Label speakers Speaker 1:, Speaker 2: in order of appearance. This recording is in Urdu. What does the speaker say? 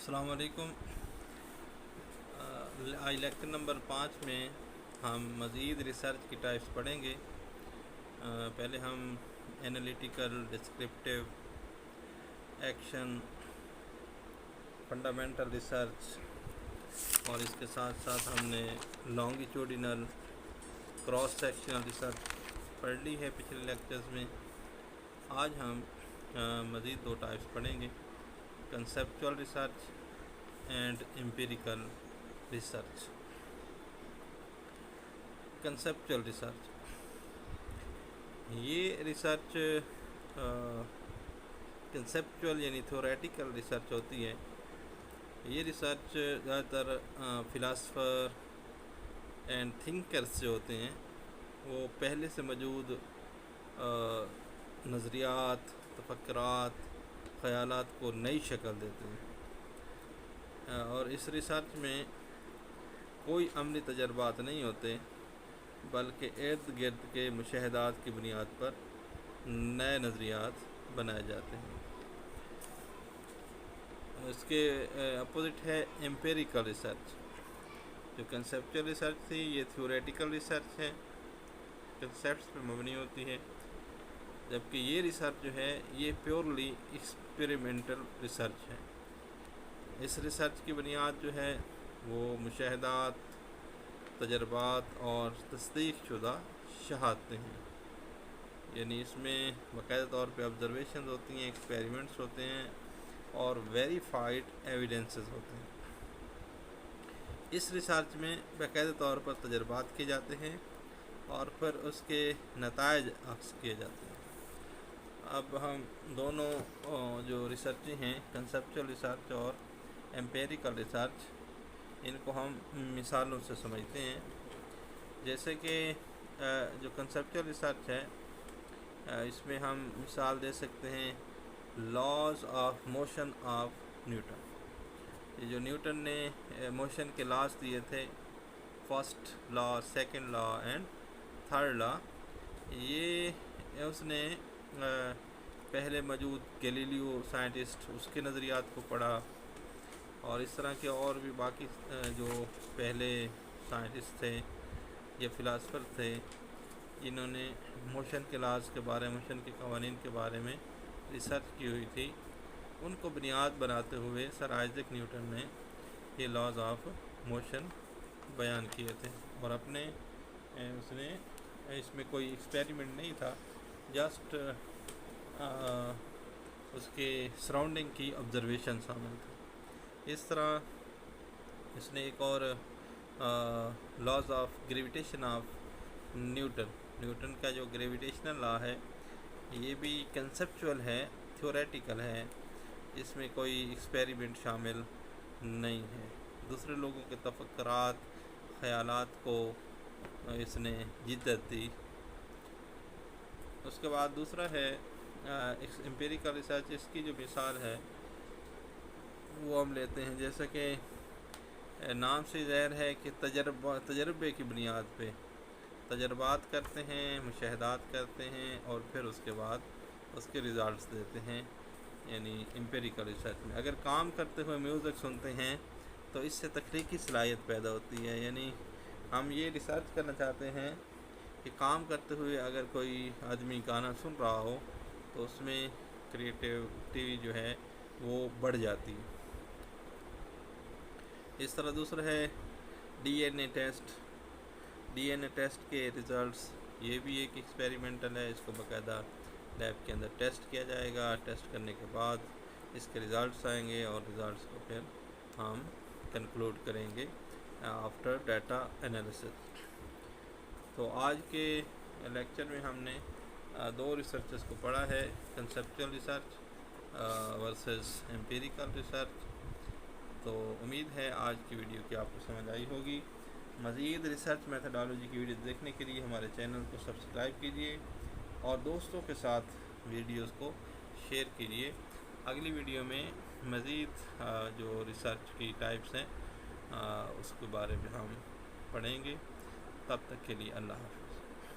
Speaker 1: السلام علیکم۔ آج لیکچر نمبر 5 میں ہم مزید ریسرچ کی ٹائپس پڑھیں گے۔ پہلے ہم analytical, descriptive, action, fundamental research اور اس کے ساتھ ساتھ ہم نے لانگیٹیوڈینل، کراس سیکشنل ریسرچ پڑھ لی ہے پچھلے لیکچرز میں۔ آج ہم مزید 2 ٹائپس پڑھیں گے، conceptual research and empirical research. Conceptual research, یہ ریسرچ کنسیپچول یعنی تھیوریٹیکل ریسرچ ہوتی ہے۔ یہ ریسرچ زیادہ تر فلاسفر اینڈ تھنکرز جو ہوتے ہیں وہ پہلے سے موجود نظریات، تفکرات، خیالات کو نئی شکل دیتے ہیں، اور اس ریسرچ میں کوئی عملی تجربات نہیں ہوتے بلکہ ارد گرد کے مشاہدات کی بنیاد پر نئے نظریات بنائے جاتے ہیں۔ اس کے اپوزٹ ہے امپیریکل ریسرچ۔ جو کنسیپچول ریسرچ تھی یہ تھیوریٹیکل ریسرچ ہے، کنسیپٹس پہ مبنی ہوتی ہے، جبکہ یہ ریسرچ جو ہے یہ پیورلی ایکسپیریمنٹل ریسرچ ہے۔ اس ریسرچ کی بنیاد جو ہے وہ مشاہدات، تجربات اور تصدیق شدہ شہادتیں ہیں، یعنی اس میں باقاعدہ طور پہ آبزرویشنز ہوتی ہیں، ایکسپیریمنٹس ہوتے ہیں اور ویریفائڈ ایویڈنسز ہوتے ہیں۔ اس ریسرچ میں باقاعدہ طور پر تجربات کیے جاتے ہیں اور پھر اس کے نتائج اخذ کیے جاتے ہیں۔ اب ہم دونوں جو ریسرچ ہیں، کنسیپچول ریسرچ اور امپیریکل ریسرچ، ان کو ہم مثالوں سے سمجھتے ہیں۔ جیسے کہ جو کنسیپچول ریسرچ ہے اس میں ہم مثال دے سکتے ہیں laws of motion of Newton. یہ جو نیوٹن نے موشن کے لاز دیے تھے، first law, second law and third law, یہ اس نے پہلے موجود گیلیلیو سائنٹسٹ اس کے نظریات کو پڑھا، اور اس طرح کے اور بھی باقی جو پہلے سائنٹسٹ تھے یا فلاسفر تھے جنہوں نے موشن کے لاز کے بارے میں، موشن کے قوانین کے بارے میں ریسرچ کی ہوئی تھی، ان کو بنیاد بناتے ہوئے سر آئزیک نیوٹن نے یہ لاز آف موشن بیان کیے تھے، اور اپنے اس نے اس میں کوئی ایکسپیریمنٹ نہیں تھا، جسٹ اس کے سراؤنڈنگ کی آبزرویشن شامل تھی۔ اس طرح اس نے ایک اور laws of gravitation of Newton کا جو گریویٹیشنل لا ہے یہ بھی کنسیپچول ہے، تھیوریٹیکل ہے، اس میں کوئی ایکسپیریمنٹ شامل نہیں ہے۔ دوسرے لوگوں کے تفکرات، خیالات کو اس نے جدت دی۔ اس کے بعد دوسرا ہے امپیریکل ریسرچ۔ اس کی جو مثال ہے وہ ہم لیتے ہیں، جیسا کہ نام سے ظاہر ہے کہ تجربے کی بنیاد پہ تجربات کرتے ہیں، مشاہدات کرتے ہیں اور پھر اس کے بعد اس کے ریزلٹس دیتے ہیں، یعنی امپیریکل ریسرچ میں۔ اگر کام کرتے ہوئے میوزک سنتے ہیں تو اس سے تخلیقی صلاحیت پیدا ہوتی ہے، یعنی ہم یہ ریسرچ کرنا چاہتے ہیں کہ کام کرتے ہوئے اگر کوئی آدمی گانا سن رہا ہو تو اس میں کریٹیوٹی جو ہے وہ بڑھ جاتی ہے۔ اس طرح دوسرا ہے D N A test. D N A test کے ریزلٹس، یہ بھی ایک ایکسپیریمنٹل ہے، اس کو باقاعدہ لیب کے اندر ٹیسٹ کیا جائے گا، ٹیسٹ کرنے کے بعد اس کے ریزلٹس آئیں گے اور ریزلٹس کو پھر ہم کنکلوڈ کریں گے آفٹر ڈیٹا انالیسس۔ تو آج کے لیکچر میں ہم نے 2 ریسرچز کو پڑھا ہے، conceptual research versus empirical research. تو امید ہے آج کی ویڈیو کی آپ کو سمجھ آئی ہوگی۔ مزید ریسرچ میتھڈالوجی کی ویڈیوز دیکھنے کے لیے ہمارے چینل کو سبسکرائب کیجیے اور دوستوں کے ساتھ ویڈیوز کو شیئر کیجیے۔ اگلی ویڈیو میں مزید جو ریسرچ کی ٹائپس ہیں اس کے بارے میں ہم پڑھیں گے۔ تب تک کے لیے اللہ حافظ۔